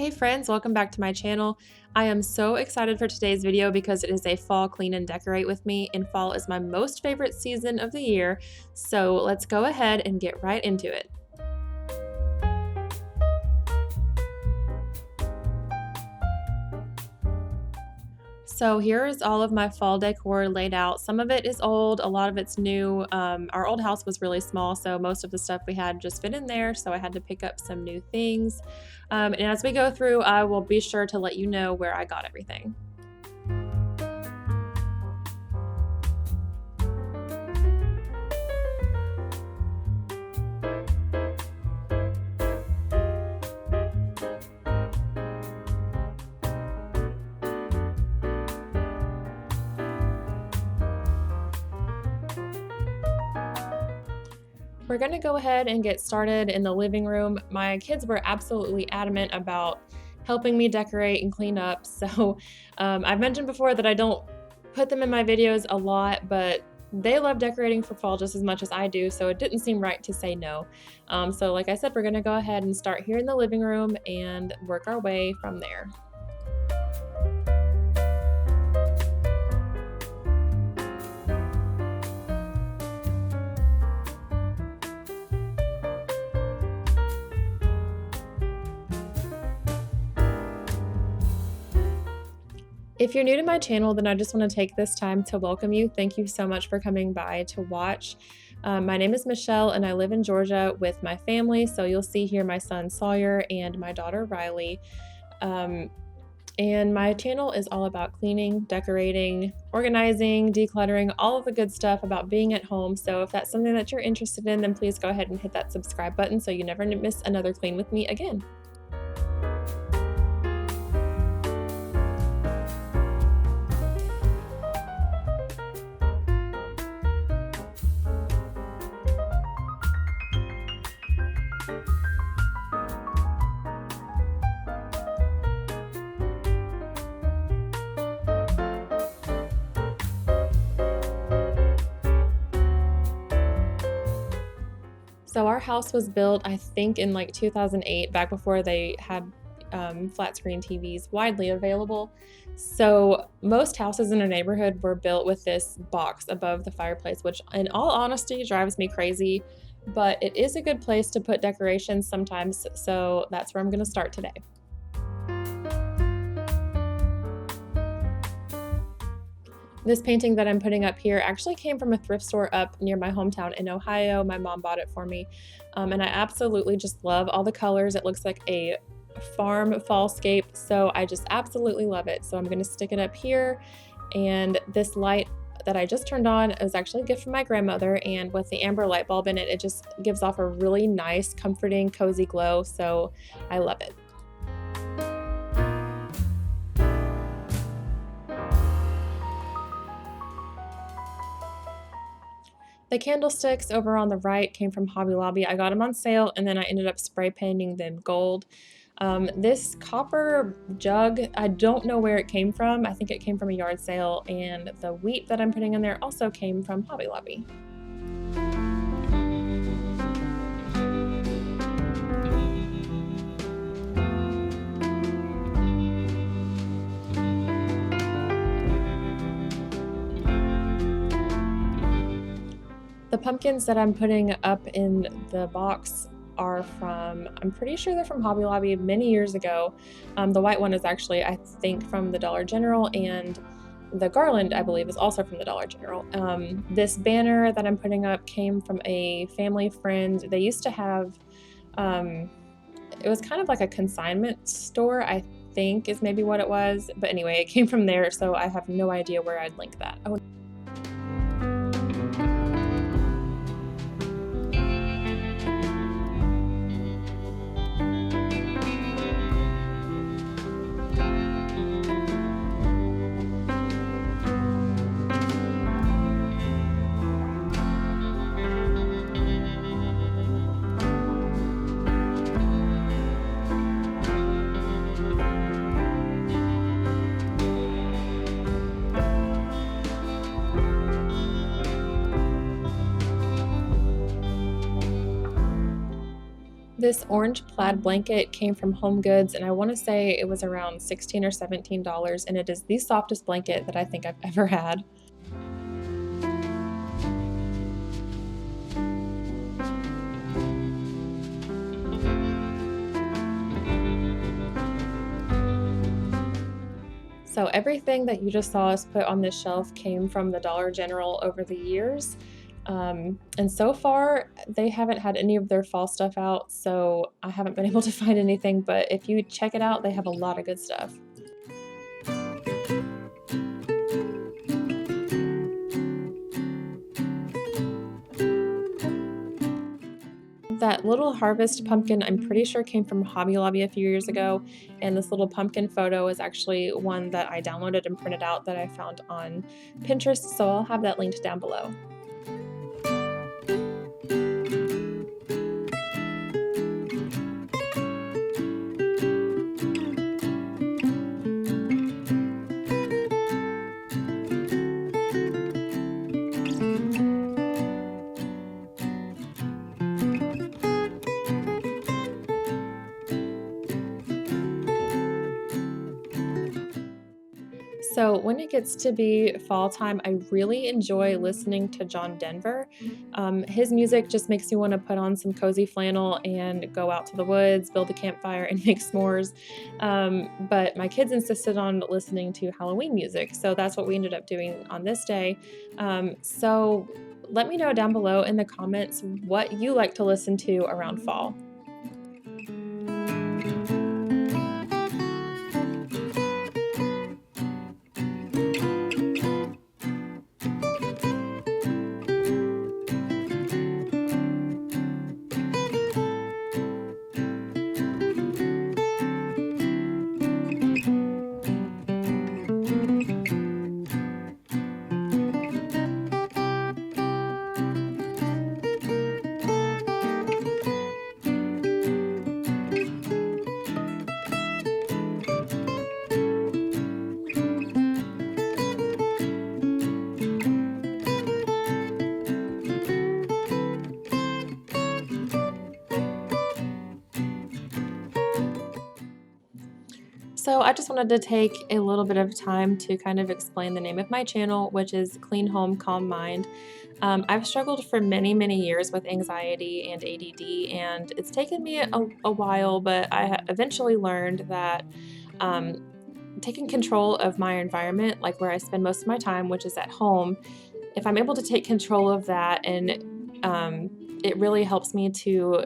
Hey friends, welcome back to my channel. I am so excited for today's video because it is a fall clean and decorate with me, and fall is my most favorite season of the year. So let's go ahead and get right into it. So here is all of my fall decor laid out. Some of it is old, a lot of it's new. Our old house was really small, so most of the stuff we had just fit in there, so I had to pick up some new things. And as we go through, I will be sure to let you know where I got everything. We're gonna go ahead and get started in the living room. My kids were absolutely adamant about helping me decorate and clean up. So I've mentioned before that I don't put them in my videos a lot, but they love decorating for fall just as much as I do, so it didn't seem right to say no. So like I said, we're gonna go ahead and start here in the living room and work our way from there. If you're new to my channel, then I just want to take this time to welcome you. Thank you so much for coming by to watch. My name is Michelle and I live in Georgia with my family. So you'll see here my son Sawyer and my daughter Riley. And my channel is all about cleaning, decorating, organizing, decluttering, all of the good stuff about being at home. So if that's something that you're interested in, then please go ahead and hit that subscribe button so you never miss another clean with me again. So our house was built, I think, in like 2008, back before they had flat screen TVs widely available. So most houses in our neighborhood were built with this box above the fireplace, which in all honesty drives me crazy, but it is a good place to put decorations sometimes. So that's where I'm gonna start today. This painting that I'm putting up here actually came from a thrift store up near my hometown in Ohio. My mom bought it for me, and I absolutely just love all the colors. It looks like a farm fallscape, so I just absolutely love it. So I'm going to stick it up here, and this light that I just turned on is actually a gift from my grandmother, and with the amber light bulb in it, it just gives off a really nice, comforting, cozy glow, so I love it. The candlesticks over on the right came from Hobby Lobby. I got them on sale and then I ended up spray painting them gold. This copper jug, I don't know where it came from. I think it came from a yard sale, and the wheat that I'm putting in there also came from Hobby Lobby. The pumpkins that I'm putting up in the box are from, I'm pretty sure they're from Hobby Lobby many years ago. The white one is actually, I think, from the Dollar General, and the garland, I believe, is also from the Dollar General. This banner that I'm putting up came from a family friend. They used to have, it was kind of like a consignment store, I think is maybe what it was. But anyway, it came from there, so I have no idea where I'd link that. Oh. This orange plaid blanket came from Home Goods, and I want to say it was around $16 or $17, and it is the softest blanket that I think I've ever had. So everything that you just saw us put on this shelf came from the Dollar General over the years. And so far, they haven't had any of their fall stuff out, so I haven't been able to find anything, but if you check it out, they have a lot of good stuff. That little harvest pumpkin, I'm pretty sure came from Hobby Lobby a few years ago, and this little pumpkin photo is actually one that I downloaded and printed out that I found on Pinterest, so I'll have that linked down below. So when it gets to be fall time, I really enjoy listening to John Denver. His music just makes me want to put on some cozy flannel and go out to the woods, build a campfire, and make s'mores. But my kids insisted on listening to Halloween music, so that's what we ended up doing on this day. So let me know down below in the comments what you like to listen to around fall. So I just wanted to take a little bit of time to kind of explain the name of my channel, which is Clean Home, Calm Mind. I've struggled for many, many years with anxiety and ADD, and it's taken me a while, but eventually learned that um, taking control of my environment, like where I spend most of my time, which is at home, if I'm able to take control of that, and it really helps me to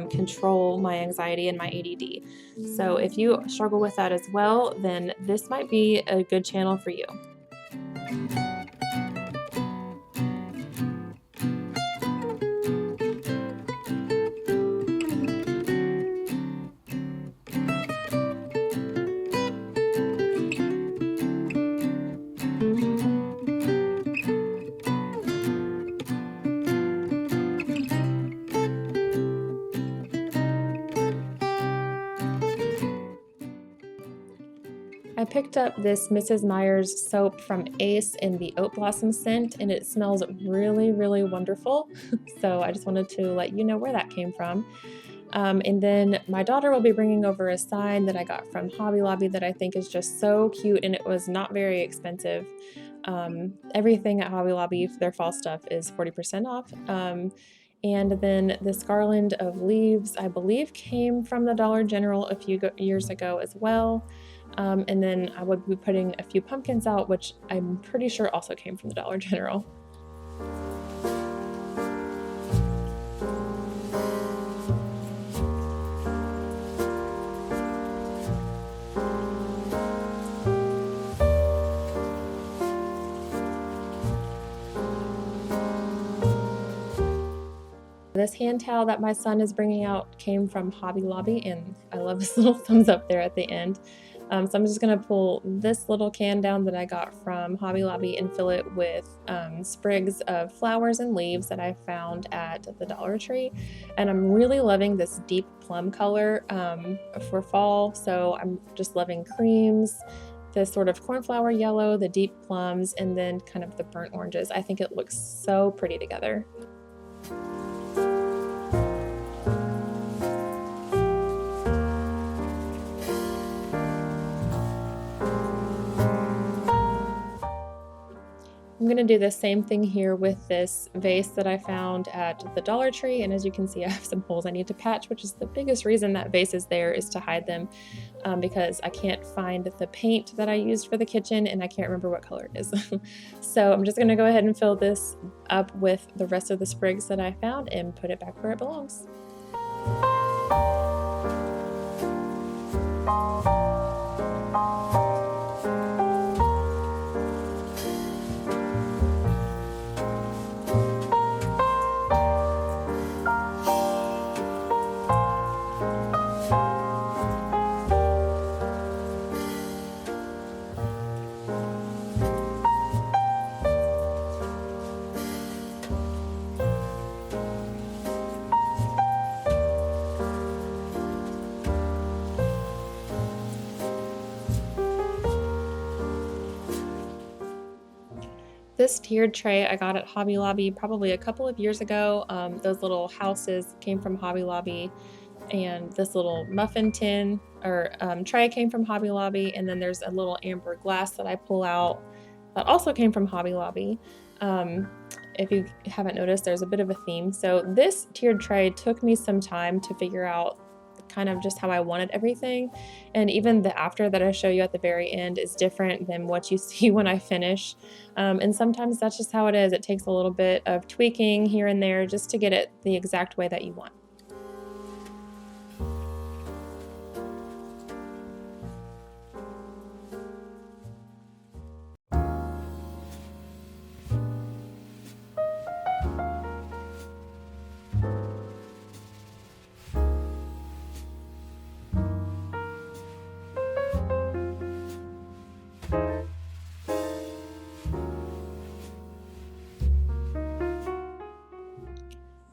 control my anxiety and my ADD. So if you struggle with that as well, then this might be a good channel for you. I picked up this Mrs. Meyer's soap from Ace in the Oat Blossom scent, and it smells really, really wonderful. So I just wanted to let you know where that came from. And then my daughter will be bringing over a sign that I got from Hobby Lobby that I think is just so cute, and it was not very expensive. Everything at Hobby Lobby, their fall stuff, is 40% off. And then this garland of leaves, I believe, came from the Dollar General a few years ago as well. And then I would be putting a few pumpkins out, which I'm pretty sure also came from the Dollar General. This hand towel that my son is bringing out came from Hobby Lobby, and I love this little thumbs up there at the end. So I'm just going to pull this little can down that I got from Hobby Lobby and fill it with sprigs of flowers and leaves that I found at the Dollar Tree. And I'm really loving this deep plum color for fall. So I'm just loving creams, the sort of cornflower yellow, the deep plums, and then kind of the burnt oranges. I think it looks so pretty together. going to do the same thing here with this vase that I found at the Dollar Tree, and as you can see I have some holes I need to patch, which is the biggest reason that vase is there, is to hide them, because I can't find the paint that I used for the kitchen and I can't remember what color it is. So I'm just going to go ahead and fill this up with the rest of the sprigs that I found and put it back where it belongs. This tiered tray I got at Hobby Lobby probably a couple of years ago. Those little houses came from Hobby Lobby, and this little muffin tin or tray came from Hobby Lobby, and then there's a little amber glass that I pull out that also came from Hobby Lobby. If you haven't noticed, there's a bit of a theme. So this tiered tray took me some time to figure out kind of just how I wanted everything, and even the after that I show you at the very end is different than what you see when I finish, and sometimes that's just how it is. It takes a little bit of tweaking here and there just to get it the exact way that you want.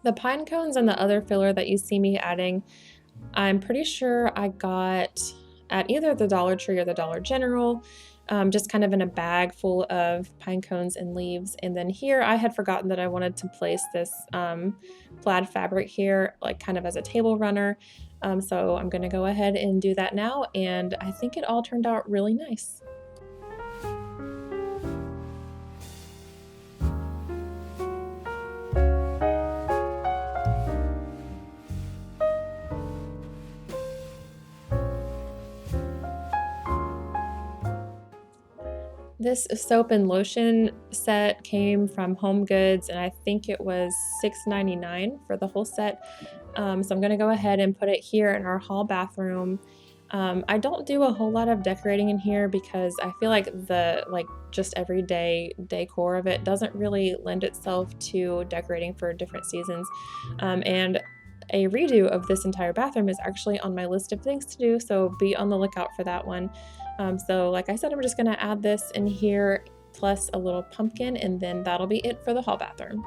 The pine cones and the other filler that you see me adding, I'm pretty sure I got at either the Dollar Tree or the Dollar General, just kind of in a bag full of pine cones and leaves. And then here I had forgotten that I wanted to place this plaid fabric here, like kind of as a table runner. So I'm going to go ahead and do that now, and I think it all turned out really nice. This soap and lotion set came from Home Goods, and I think it was $6.99 for the whole set. So I'm going to go ahead and put it here in our hall bathroom. I don't do a whole lot of decorating in here because I feel like the just everyday decor of it doesn't really lend itself to decorating for different seasons. And a redo of this entire bathroom is actually on my list of things to do, so be on the lookout for that one. So like I said, I'm just going to add this in here plus a little pumpkin, and then that'll be it for the hall bathroom.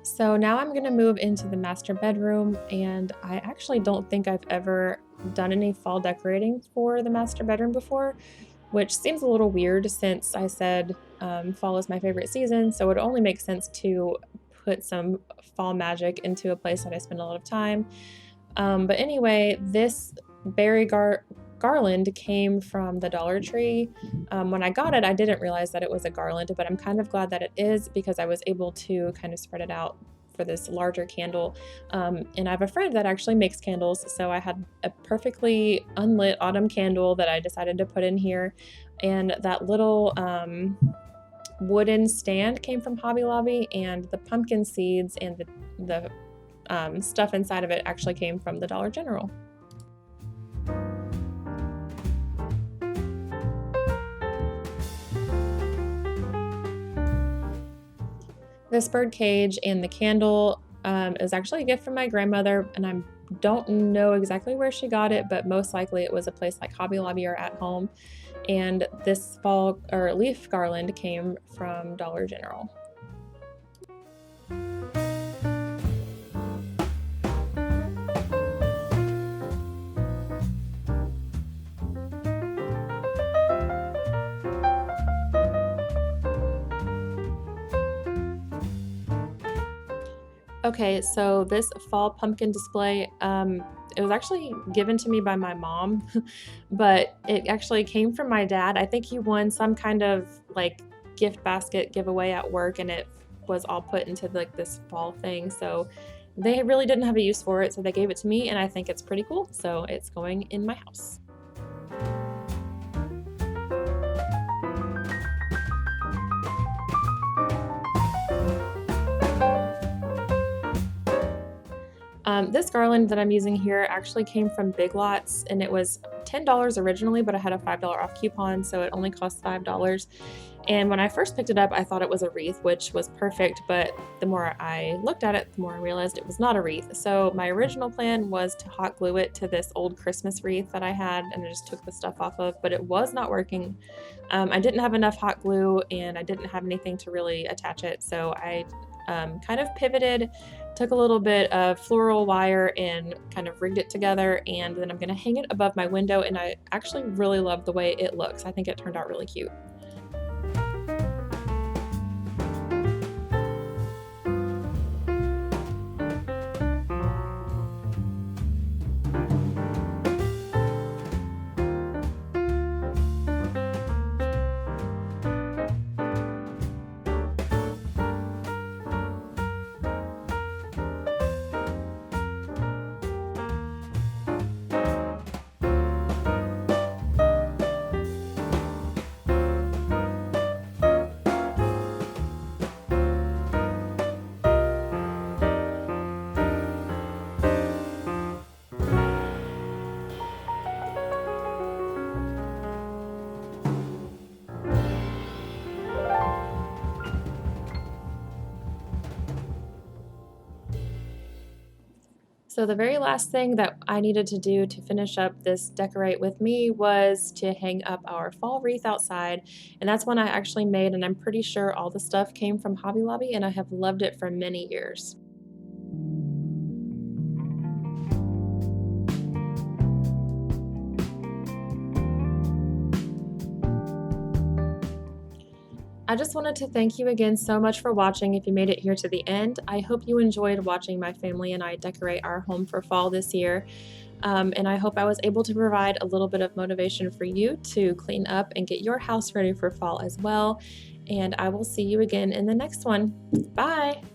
So now I'm going to move into the master bedroom, and I actually don't think I've ever done any fall decorating for the master bedroom before, which seems a little weird since I said fall is my favorite season, so it only makes sense to put some fall magic into a place that I spend a lot of time. But anyway, this berry garland came from the Dollar Tree. When I got it, I didn't realize that it was a garland, but I'm kind of glad that it is because I was able to kind of spread it out for this larger candle. And I have a friend that actually makes candles, so I had a perfectly unlit autumn candle that I decided to put in here. And that little wooden stand came from Hobby Lobby, and the pumpkin seeds and the stuff inside of it actually came from the Dollar General. This bird cage and the candle is actually a gift from my grandmother, and I don't know exactly where she got it, but most likely it was a place like Hobby Lobby or At Home. And this fall or leaf garland came from Dollar General. Okay, so this fall pumpkin display, it was actually given to me by my mom, but it actually came from my dad. I think he won some kind of like gift basket giveaway at work, and it was all put into like this fall thing. So they really didn't have a use for it, so they gave it to me, and I think it's pretty cool. So it's going in my house. This garland that I'm using here actually came from Big Lots, and it was $10 originally, but I had a $5 off coupon, so it only cost $5. And when I first picked it up, I thought it was a wreath, which was perfect, but the more I looked at it, the more I realized it was not a wreath. So my original plan was to hot glue it to this old Christmas wreath that I had, and I just took the stuff off of, but it was not working. I didn't have enough hot glue, and I didn't have anything to really attach it, so I kind of pivoted, took a little bit of floral wire and kind of rigged it together, and then I'm going to hang it above my window, and I actually really love the way it looks. I think it turned out really cute. So the very last thing that I needed to do to finish up this decorate with me was to hang up our fall wreath outside, and that's one I actually made, and I'm pretty sure all the stuff came from Hobby Lobby, and I have loved it for many years. I just wanted to thank you again so much for watching if you made it here to the end. I hope you enjoyed watching my family and I decorate our home for fall this year. And I hope I was able to provide a little bit of motivation for you to clean up and get your house ready for fall as well. And I will see you again in the next one. Bye!